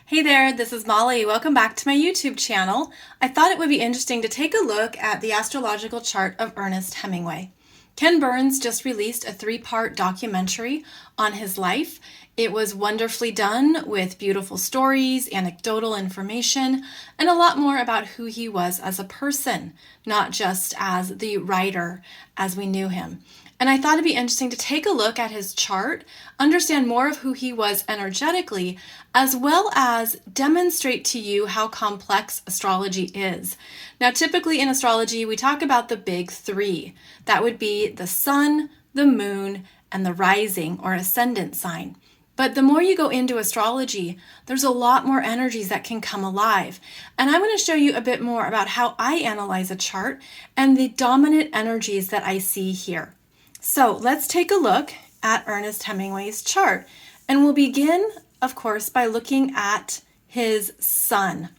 Hey there, this is Molly. Welcome back to my YouTube channel. I thought it would be interesting to take a look at the astrological chart of Ernest Hemingway. Ken Burns just released a 3-part documentary on his life. It was wonderfully done with beautiful stories, anecdotal information, and a lot more about who he was as a person, not just as the writer as we knew him. And I thought it'd be interesting to take a look at his chart, understand more of who he was energetically, as well as demonstrate to you how complex astrology is. Now, typically in astrology, we talk about the big 3. That would be the sun, the moon, and the rising or ascendant sign. But the more you go into astrology, there's a lot more energies that can come alive. And I'm going to show you a bit more about how I analyze a chart and the dominant energies that I see here. So let's take a look at Ernest Hemingway's chart. And we'll begin, of course, by looking at his sun.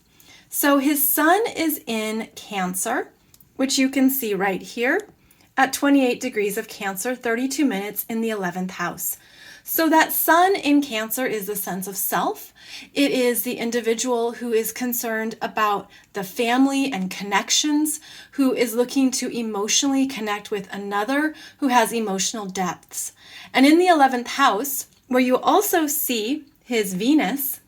So his sun is in Cancer, which you can see right here at 28 degrees of Cancer, 32 minutes in the 11th house. So that sun in Cancer is the sense of self. It is the individual who is concerned about the family and connections, who is looking to emotionally connect with another, who has emotional depths. And in the 11th house, where you also see his Venus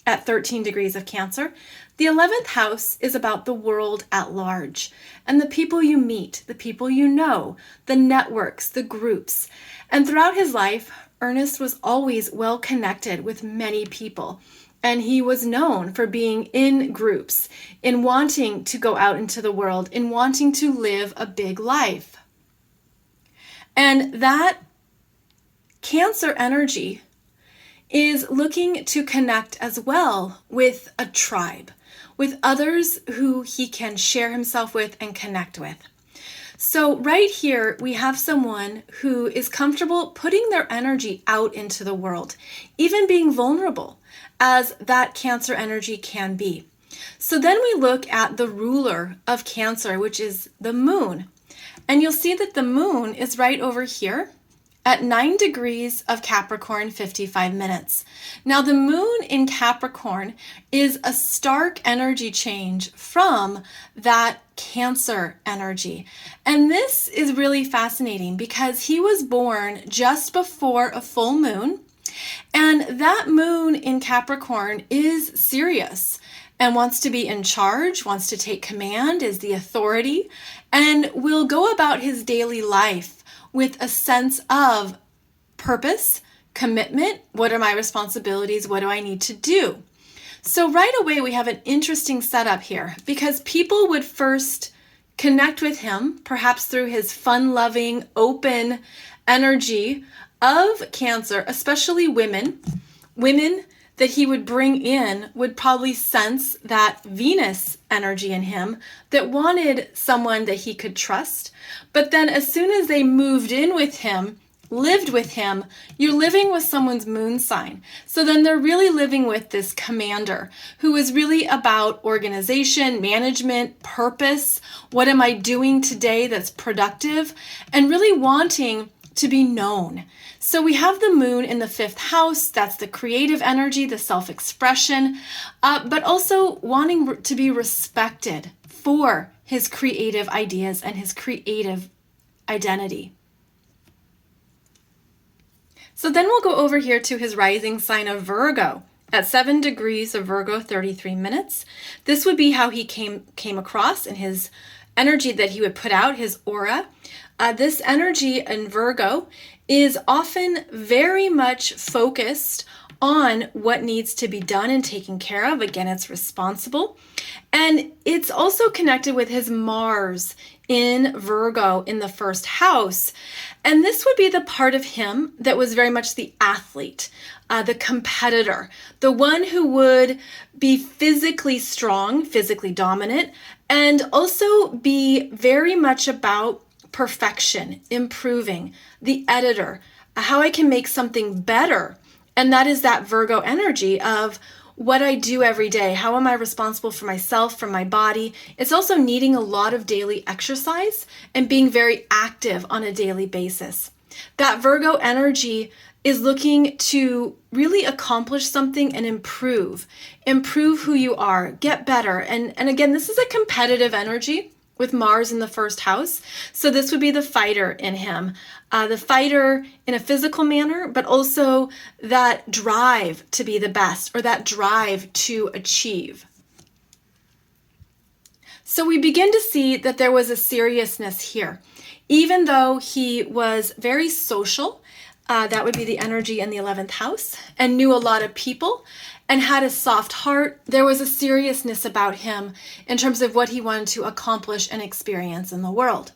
at 13 degrees of Cancer, the 11th house is about the world at large and the people you meet, the people you know, the networks, the groups. And throughout his life, Ernest was always well connected with many people, and he was known for being in groups, in wanting to go out into the world, in wanting to live a big life. And that Cancer energy is looking to connect as well with a tribe, with others who he can share himself with and connect with. So right here, we have someone who is comfortable putting their energy out into the world, even being vulnerable, as that Cancer energy can be. So then we look at the ruler of Cancer, which is the moon. And you'll see that the moon is right over here at 9 degrees of Capricorn, 55 minutes. Now, the moon in Capricorn is a stark energy change from that Cancer energy. And this is really fascinating because he was born just before a full moon. And that moon in Capricorn is serious and wants to be in charge, wants to take command, is the authority, and will go about his daily life with a sense of purpose, commitment. What are my responsibilities? What do I need to do? So right away, we have an interesting setup here because people would first connect with him, perhaps through his fun-loving, open energy of Cancer, especially women. Women that he would bring in would probably sense that Venus energy in him that wanted someone that he could trust. But then as soon as they moved in with him, lived with him, you're living with someone's moon sign. So then they're really living with this commander who is really about organization, management, purpose. What am I doing today that's productive? And really wanting to be known. So we have the moon in the 5th house. That's the creative energy, the self-expression, but also wanting to be respected for his creative ideas and his creative identity. So then we'll go over here to his rising sign of Virgo at 7 degrees of Virgo, 33 minutes. This would be how he came across in his energy that he would put out, his aura. This energy in Virgo is often very much focused on what needs to be done and taken care of. Again, it's responsible. And it's also connected with his Mars in Virgo in the 1st house. And this would be the part of him that was very much the athlete, the competitor, the one who would be physically strong, physically dominant, and also be very much about perfection, improving, the editor, how I can make something better. And that is that Virgo energy of what I do every day. How am I responsible for myself, for my body? It's also needing a lot of daily exercise and being very active on a daily basis. That Virgo energy is looking to really accomplish something and improve who you are, get better. And again, this is a competitive energy with Mars in the first house. So this would be the fighter in him, the fighter in a physical manner, but also that drive to be the best, or that drive to achieve. So we begin to see that there was a seriousness here. Even though he was very social, that would be the energy in the 11th house, and knew a lot of people and had a soft heart, there was a seriousness about him in terms of what he wanted to accomplish and experience in the world.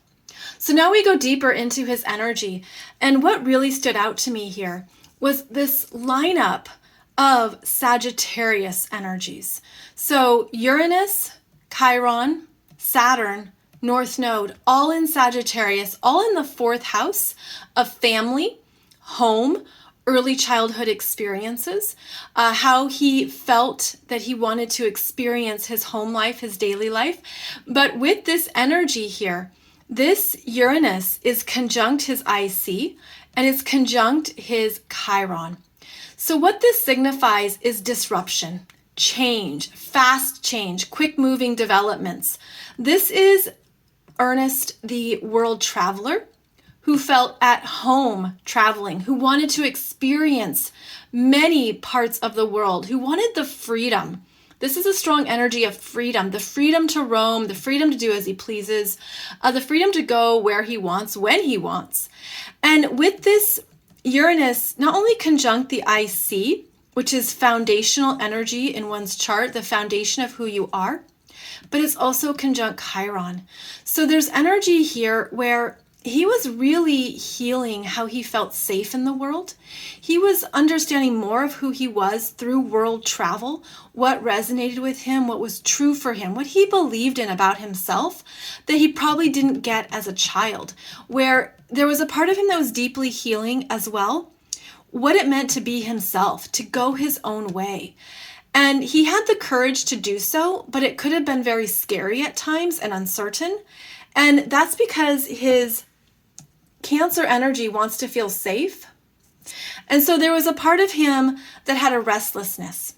So now we go deeper into his energy, and what really stood out to me here was this lineup of Sagittarius energies. So Uranus, Chiron, Saturn, North Node, all in Sagittarius, all in the 4th house of family, home, early childhood experiences, how he felt that he wanted to experience his home life, his daily life. But with this energy here, this Uranus is conjunct his IC and it's conjunct his Chiron. So what this signifies is disruption, change, fast change, quick moving developments. This is Ernest, the world traveler, who felt at home traveling, who wanted to experience many parts of the world, who wanted the freedom. This is a strong energy of freedom, the freedom to roam, the freedom to do as he pleases, the freedom to go where he wants, when he wants. And with this Uranus, not only conjunct the IC, which is foundational energy in one's chart, the foundation of who you are, but it's also conjunct Chiron. So there's energy here where he was really healing how he felt safe in the world. He was understanding more of who he was through world travel, what resonated with him, what was true for him, what he believed in about himself that he probably didn't get as a child, where there was a part of him that was deeply healing as well, what it meant to be himself, to go his own way. And he had the courage to do so, but it could have been very scary at times and uncertain. And that's because his Cancer energy wants to feel safe. And so there was a part of him that had a restlessness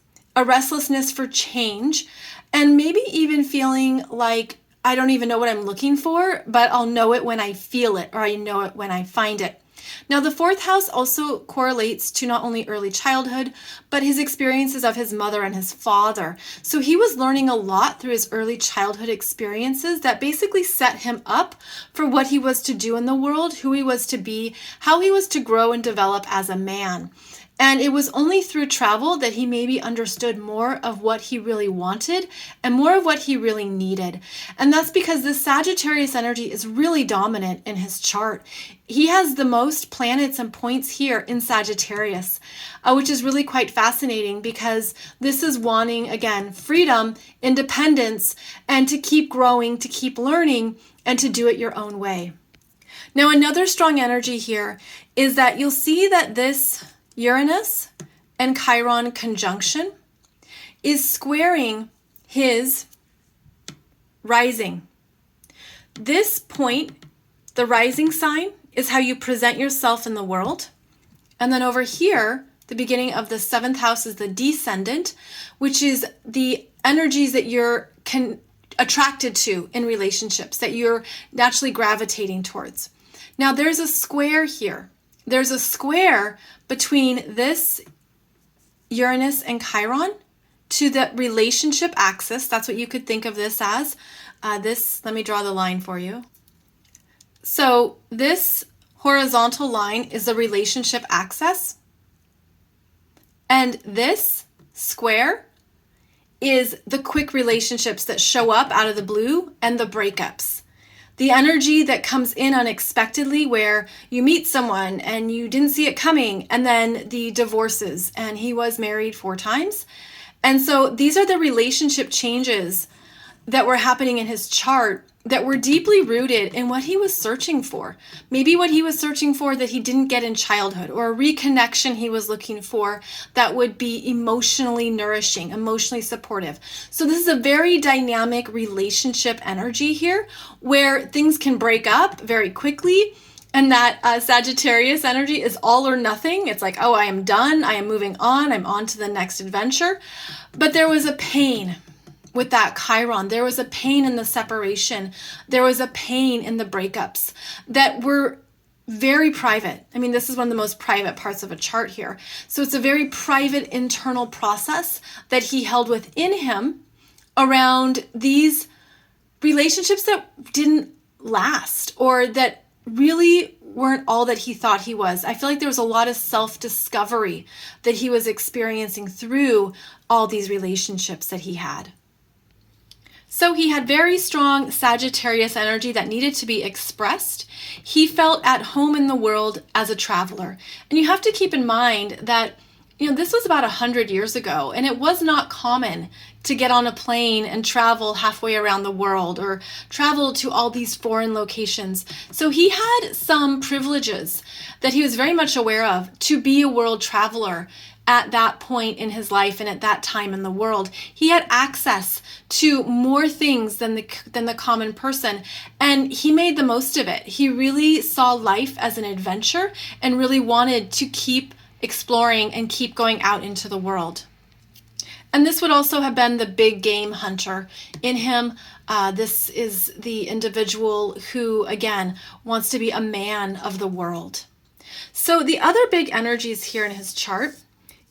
for change, and maybe even feeling like, I don't even know what I'm looking for, but I'll know it when I feel it, or I know it when I find it. Now, the 4th house also correlates to not only early childhood, but his experiences of his mother and his father. So he was learning a lot through his early childhood experiences that basically set him up for what he was to do in the world, who he was to be, how he was to grow and develop as a man. And it was only through travel that he maybe understood more of what he really wanted and more of what he really needed. And that's because this Sagittarius energy is really dominant in his chart. He has the most planets and points here in Sagittarius, which is really quite fascinating because this is wanting, again, freedom, independence, and to keep growing, to keep learning, and to do it your own way. Now, another strong energy here is that you'll see that this Uranus and Chiron conjunction is squaring his rising. This point, the rising sign, is how you present yourself in the world. And then over here, the beginning of the 7th house is the descendant, which is the energies that you're attracted to in relationships, that you're naturally gravitating towards. Now there's a square here. There's a square between this Uranus and Chiron to the relationship axis. That's what you could think of this as. Let me draw the line for you. So this horizontal line is the relationship axis. And this square is the quick relationships that show up out of the blue and the breakups. The energy that comes in unexpectedly, where you meet someone and you didn't see it coming, and then the divorces, and he was married 4 times. And so these are the relationship changes that were happening in his chart that were deeply rooted in what he was searching for. Maybe what he was searching for that he didn't get in childhood, or a reconnection he was looking for that would be emotionally nourishing, emotionally supportive. So this is a very dynamic relationship energy here where things can break up very quickly And that Sagittarius energy is all or nothing. It's like, oh, I am done. I am moving on. I'm on to the next adventure. But there was a pain with that Chiron. There was a pain in the separation. There was a pain in the breakups that were very private. I mean, this is one of the most private parts of a chart here. So it's a very private internal process that he held within him around these relationships that didn't last, or that really weren't all that he thought he was. I feel like there was a lot of self-discovery that he was experiencing through all these relationships that he had. So he had very strong Sagittarius energy that needed to be expressed. He felt at home in the world as a traveler. And you have to keep in mind that, this was about 100 years ago, and it was not common to get on a plane and travel halfway around the world or travel to all these foreign locations. So he had some privileges that he was very much aware of to be a world traveler at that point in his life and at that time in the world. He had access to more things than the common person, and he made the most of it. He really saw life as an adventure and really wanted to keep exploring and keep going out into the world. And this would also have been the big game hunter in him. This is the individual who, again, wants to be a man of the world. So the other big energies here in his chart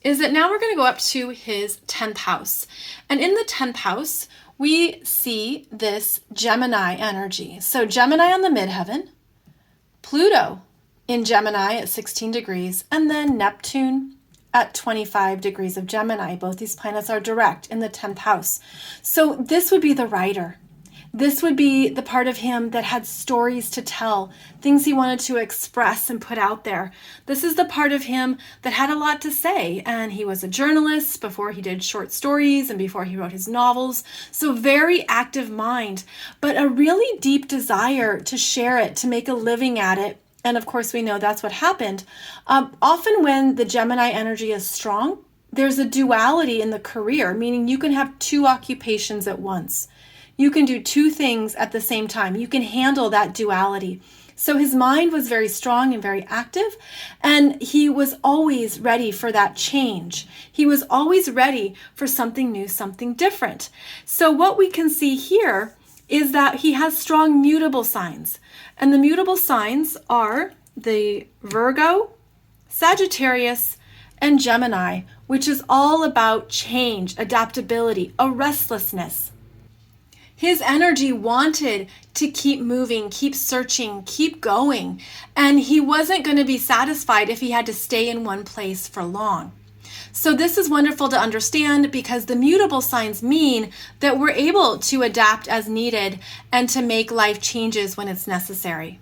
is that now we're going to go up to his 10th house. And in the 10th house, we see this Gemini energy. So Gemini on the midheaven, Pluto in Gemini at 16 degrees, and then Neptune at 25 degrees of Gemini. Both these planets are direct in the 10th house. So this would be the writer. This would be the part of him that had stories to tell, things he wanted to express and put out there. This is the part of him that had a lot to say, and he was a journalist before he did short stories and before he wrote his novels. So very active mind, but a really deep desire to share it, to make a living at it. And of course, we know that's what happened. Often when the Gemini energy is strong, there's a duality in the career, meaning you can have two occupations at once. You can do two things at the same time. You can handle that duality. So his mind was very strong and very active, and he was always ready for that change. He was always ready for something new, something different. So what we can see here is that he has strong mutable signs. And the mutable signs are the Virgo, Sagittarius, and Gemini, which is all about change, adaptability, a restlessness. His energy wanted to keep moving, keep searching, keep going, and he wasn't going to be satisfied if he had to stay in one place for long. So this is wonderful to understand because the mutable signs mean that we're able to adapt as needed and to make life changes when it's necessary.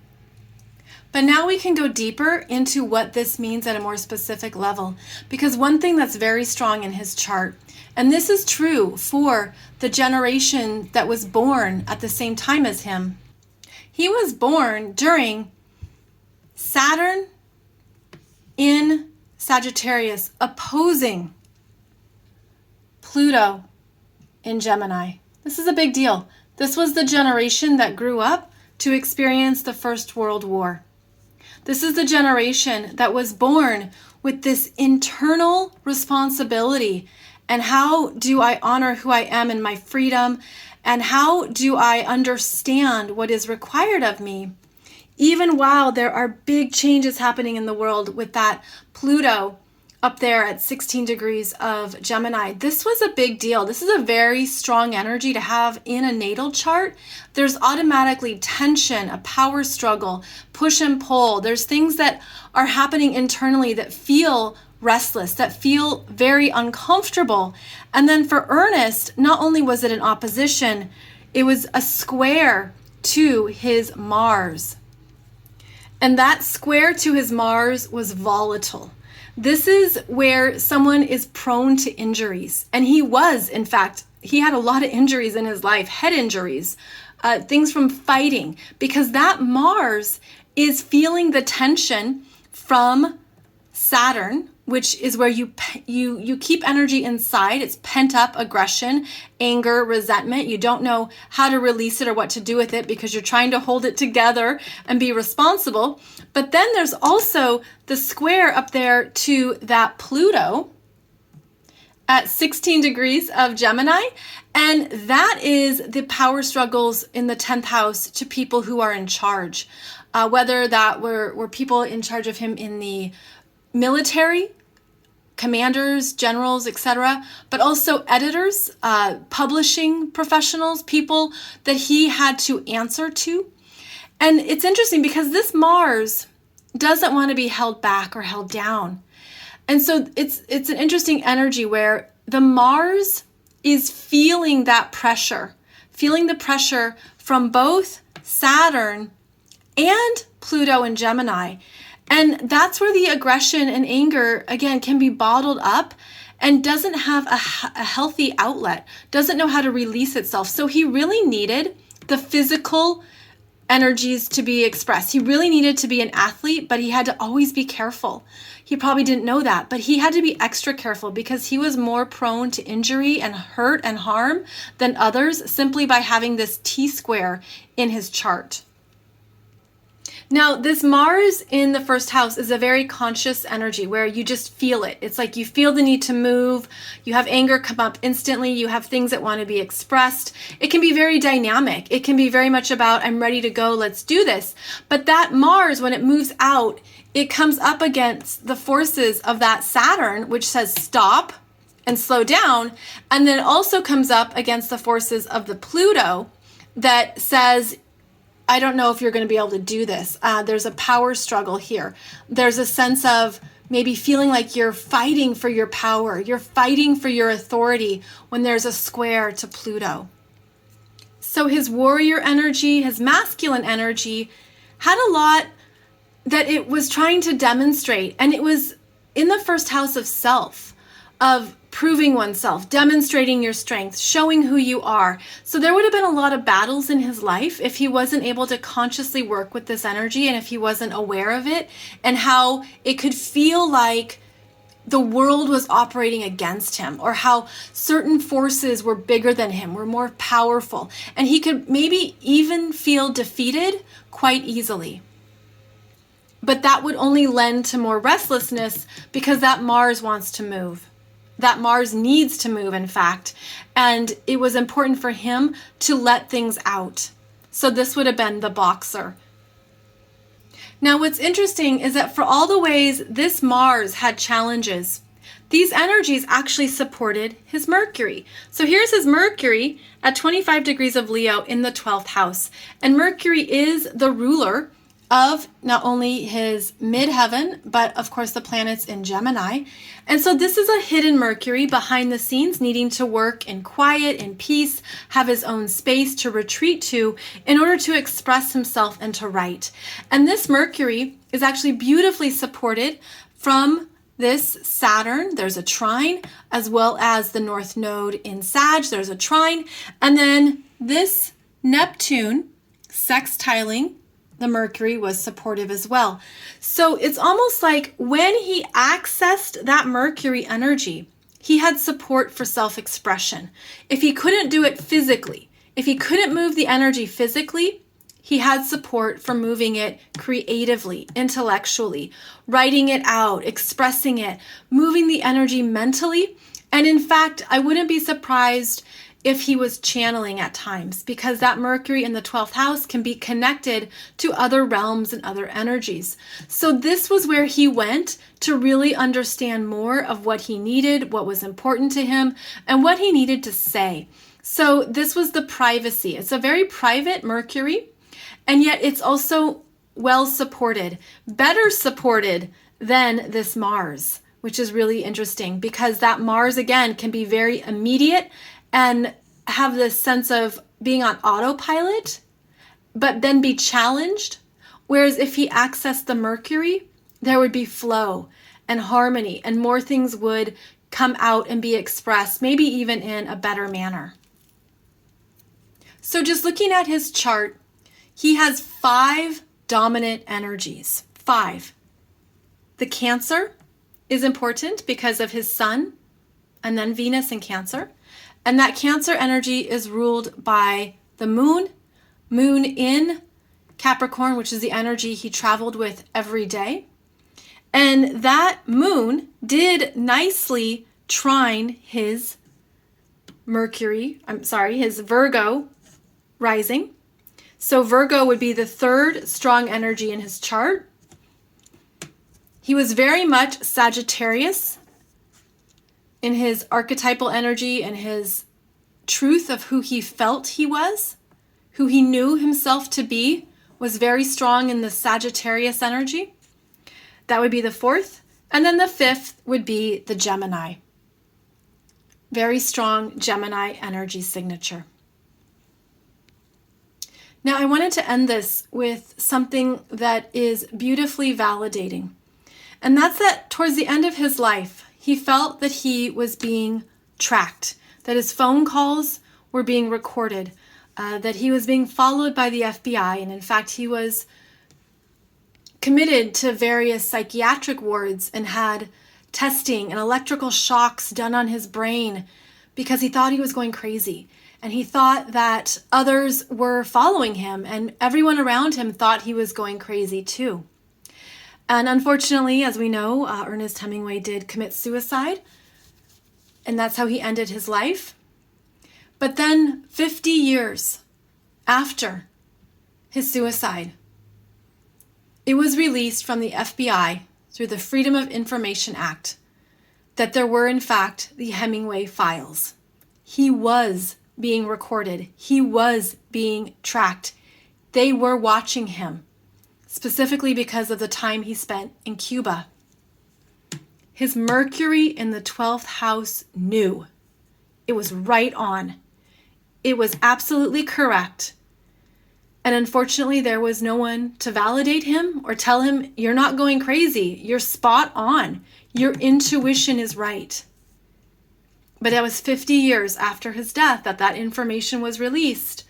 But now we can go deeper into what this means at a more specific level, because one thing that's very strong in his chart, and this is true for the generation that was born at the same time as him, he was born during Saturn in Sagittarius opposing Pluto in Gemini. This is a big deal. This was the generation that grew up to experience the First World War. This is the generation that was born with this internal responsibility. And how do I honor who I am in my freedom? And how do I understand what is required of me? Even while there are big changes happening in the world with that Pluto up there at 16 degrees of Gemini, this was a big deal. This is a very strong energy to have in a natal chart. There's automatically tension, a power struggle, push and pull. There's things that are happening internally that feel restless, that feel very uncomfortable. And then for Ernest, not only was it an opposition, it was a square to his Mars. And that square to his Mars was volatile. This is where someone is prone to injuries. And he was, in fact, he had a lot of injuries in his life, head injuries, things from fighting, because that Mars is feeling the tension from Saturn, which is where you keep energy inside. It's pent up aggression, anger, resentment. You don't know how to release it or what to do with it because you're trying to hold it together and be responsible. But then there's also the square up there to that Pluto at 16 degrees of Gemini. And that is the power struggles in the 10th house to people who are in charge. Whether that were people in charge of him in the military, commanders, generals, etc., but also editors, publishing professionals, people that he had to answer to. And it's interesting because this Mars doesn't want to be held back or held down. And so it's an interesting energy where the Mars is feeling that pressure, feeling the pressure from both Saturn and Pluto and Gemini. And that's where the aggression and anger, again, can be bottled up and doesn't have a healthy outlet, doesn't know how to release itself. So he really needed the physical energies to be expressed. He really needed to be an athlete, but he had to always be careful. He probably didn't know that, but he had to be extra careful because he was more prone to injury and hurt and harm than others simply by having this T-square in his chart. Now, this Mars in the first house is a very conscious energy where you just feel it. It's like you feel the need to move. You have anger come up instantly. You have things that want to be expressed. It can be very dynamic. It can be very much about, I'm ready to go, let's do this. But that Mars, when it moves out, it comes up against the forces of that Saturn, which says stop and slow down. And then it also comes up against the forces of the Pluto that says, I don't know if you're going to be able to do this. There's a power struggle here. There's a sense of maybe feeling like you're fighting for your power. You're fighting for your authority when there's a square to Pluto. So his warrior energy, his masculine energy had a lot that it was trying to demonstrate. And it was in the first house of self, of proving oneself, demonstrating your strength, showing who you are. So there would have been a lot of battles in his life if he wasn't able to consciously work with this energy and if he wasn't aware of it and how it could feel like the world was operating against him or how certain forces were bigger than him, were more powerful. And he could maybe even feel defeated quite easily. But that would only lend to more restlessness because that Mars wants to move. That Mars needs to move, in fact, and it was important for him to let things out. So this would have been the boxer. Now, what's interesting is that for all the ways this Mars had challenges, these energies actually supported his Mercury. So here's his Mercury at 25 degrees of Leo in the 12th house. And Mercury is the ruler of not only his midheaven, but of course the planets in Gemini. And so this is a hidden Mercury behind the scenes, needing to work in quiet, in peace, have his own space to retreat to in order to express himself and to write. And this Mercury is actually beautifully supported from this Saturn. There's a trine, as well as the North Node in Sag. There's a trine. And then this Neptune sextiling the Mercury was supportive as well. So it's almost like when he accessed that Mercury energy, he had support for self-expression. If he couldn't do it physically, if he couldn't move the energy physically, he had support for moving it creatively, intellectually, writing it out, expressing it, moving the energy mentally. And in fact, I wouldn't be surprised if he was channeling at times, because that Mercury in the 12th house can be connected to other realms and other energies. So this was where he went to really understand more of what he needed, what was important to him, and what he needed to say. So this was the privacy. It's a very private Mercury, and yet it's also well supported, better supported than this Mars, which is really interesting because that Mars, again, can be very immediate and have this sense of being on autopilot, but then be challenged. Whereas if he accessed the Mercury, there would be flow and harmony and more things would come out and be expressed, maybe even in a better manner. So just looking at his chart, he has 5 dominant energies. 5. The Cancer is important because of his sun and then Venus in Cancer. And that Cancer energy is ruled by the moon in Capricorn, which is the energy he traveled with every day. And that moon did nicely trine his his Virgo rising. So Virgo would be the third strong energy in his chart. He was very much Sagittarius in his archetypal energy and his truth of who he felt he was, who he knew himself to be, was very strong in the Sagittarius energy. That would be the fourth. And then the fifth would be the Gemini. Very strong Gemini energy signature. Now, I wanted to end this with something that is beautifully validating. And that's that towards the end of his life, he felt that he was being tracked, that his phone calls were being recorded, that he was being followed by the FBI. And in fact, he was committed to various psychiatric wards and had testing and electrical shocks done on his brain because he thought he was going crazy. And he thought that others were following him and everyone around him thought he was going crazy too. And unfortunately, as we know, Ernest Hemingway did commit suicide, and that's how he ended his life. But then 50 years after his suicide, it was released from the FBI through the Freedom of Information Act that there were, in fact, the Hemingway files. He was being recorded. He was being tracked. They were watching him, specifically because of the time he spent in Cuba. His Mercury in the 12th house knew. It was right on. It was absolutely correct. And unfortunately, there was no one to validate him or tell him, you're not going crazy. You're spot on. Your intuition is right. But it was 50 years after his death that that information was released.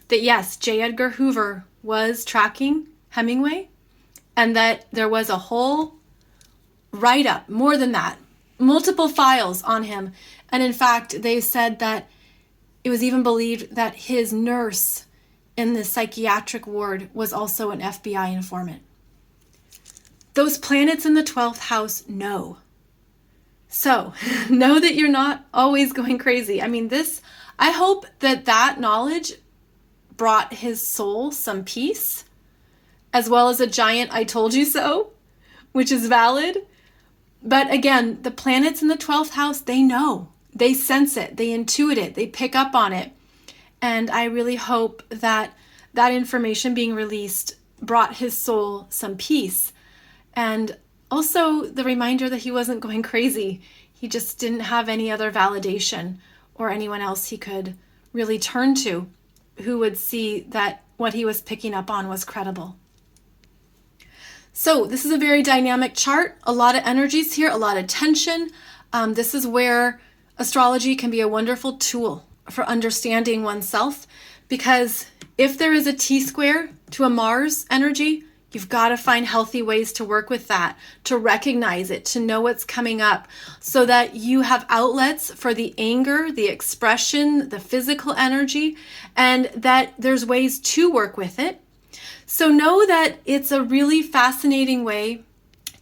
That yes, J. Edgar Hoover was tracking Hemingway, and that there was a whole write-up, more than that, multiple files on him. And in fact, they said that it was even believed that his nurse in the psychiatric ward was also an FBI informant. Those planets in the 12th house know. So know that you're not always going crazy. I mean, I hope that knowledge brought his soul some peace, as well as a giant I told you so, which is valid. But again, the planets in the 12th house, they know, they sense it, they intuit it, they pick up on it. And I really hope that that information being released brought his soul some peace. And also the reminder that he wasn't going crazy. He just didn't have any other validation or anyone else he could really turn to who would see that what he was picking up on was credible. So this is a very dynamic chart, a lot of energies here, a lot of tension. This is where astrology can be a wonderful tool for understanding oneself, because if there is a T-square to a Mars energy, you've got to find healthy ways to work with that, to recognize it, to know what's coming up, so that you have outlets for the anger, the expression, the physical energy, and that there's ways to work with it. So know that it's a really fascinating way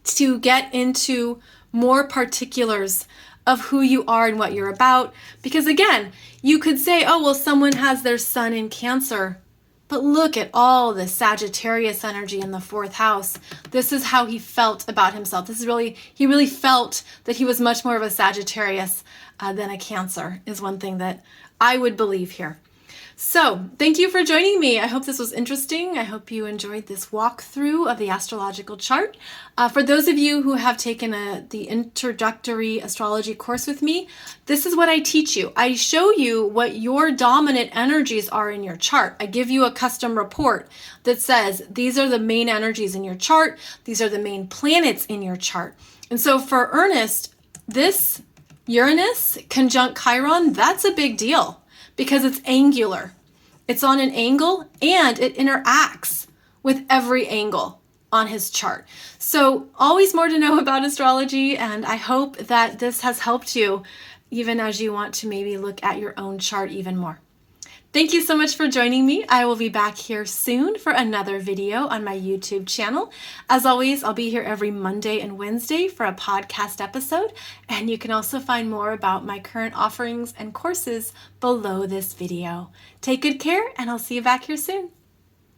to get into more particulars of who you are and what you're about. Because again, you could say, oh, well, someone has their sun in Cancer, but look at all the Sagittarius energy in the 4th house. This is how he felt about himself. He really felt that he was much more of a Sagittarius than a Cancer, is one thing that I would believe here. So thank you for joining me. I hope this was interesting. I hope you enjoyed this walkthrough of the astrological chart. For those of you who have taken the introductory astrology course with me, this is what I teach you. I show you what your dominant energies are in your chart. I give you a custom report that says these are the main energies in your chart. These are the main planets in your chart. And so for Ernest, this Uranus conjunct Chiron, that's a big deal, because it's angular. It's on an angle and it interacts with every angle. on his chart. So always more to know about astrology, and I hope that this has helped you even as you want to maybe look at your own chart even more. Thank you so much for joining me. I will be back here soon for another video on my YouTube channel. As always, I'll be here every Monday and Wednesday for a podcast episode, and you can also find more about my current offerings and courses below this video. Take good care, and I'll see you back here soon.